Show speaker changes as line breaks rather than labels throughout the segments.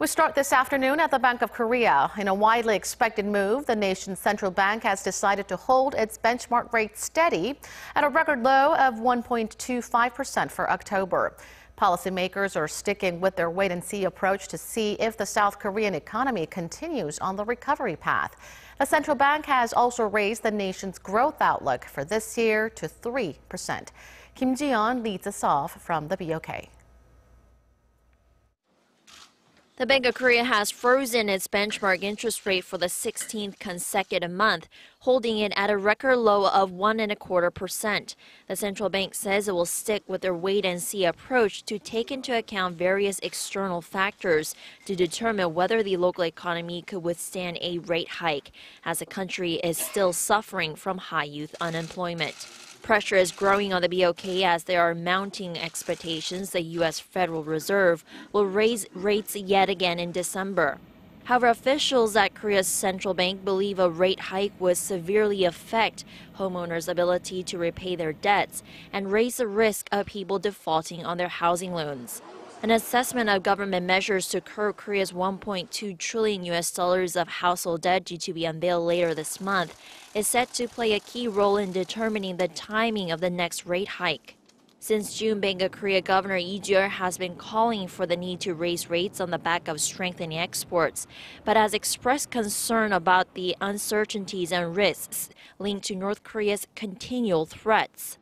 We start this afternoon at the Bank of Korea. In a widely expected move, the nation's central bank has decided to hold its benchmark rate steady at a record low of 1.25% for October. Policymakers are sticking with their wait-and-see approach to see if the South Korean economy continues on the recovery path. The central bank has also raised the nation's growth outlook for this year to 3%. Ji-yeon leads us off from the BOK.
The Bank of Korea has frozen its benchmark interest rate for the 16th consecutive month, holding it at a record low of 1.25%. The central bank says it will stick with their wait-and-see approach to take into account various external factors to determine whether the local economy could withstand a rate hike, as the country is still suffering from high youth unemployment. Pressure is growing on the BOK as there are mounting expectations the U.S. Federal Reserve will raise rates yet again in December. However, officials at Korea's central bank believe a rate hike would severely affect homeowners' ability to repay their debts and raise the risk of people defaulting on their housing loans. An assessment of government measures to curb Korea's $1.2 trillion of household debt due to be unveiled later this month is set to play a key role in determining the timing of the next rate hike. Since June, Bank of Korea Governor Ji-yeon has been calling for the need to raise rates on the back of strengthening exports, but has expressed concern about the uncertainties and risks linked to North Korea's continual threats.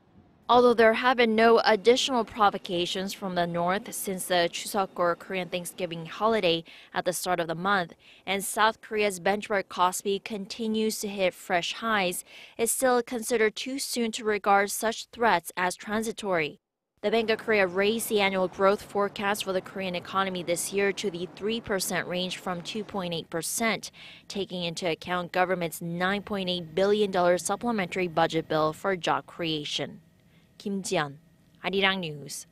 Although there have been no additional provocations from the north since the Chuseok or Korean Thanksgiving holiday at the start of the month, and South Korea's benchmark Kospi continues to hit fresh highs, it's still considered too soon to regard such threats as transitory. The Bank of Korea raised the annual growth forecast for the Korean economy this year to the 3% range from 2.8%, taking into account government's $9.8 billion supplementary budget bill for job creation. Ji-yeon, Arirang News.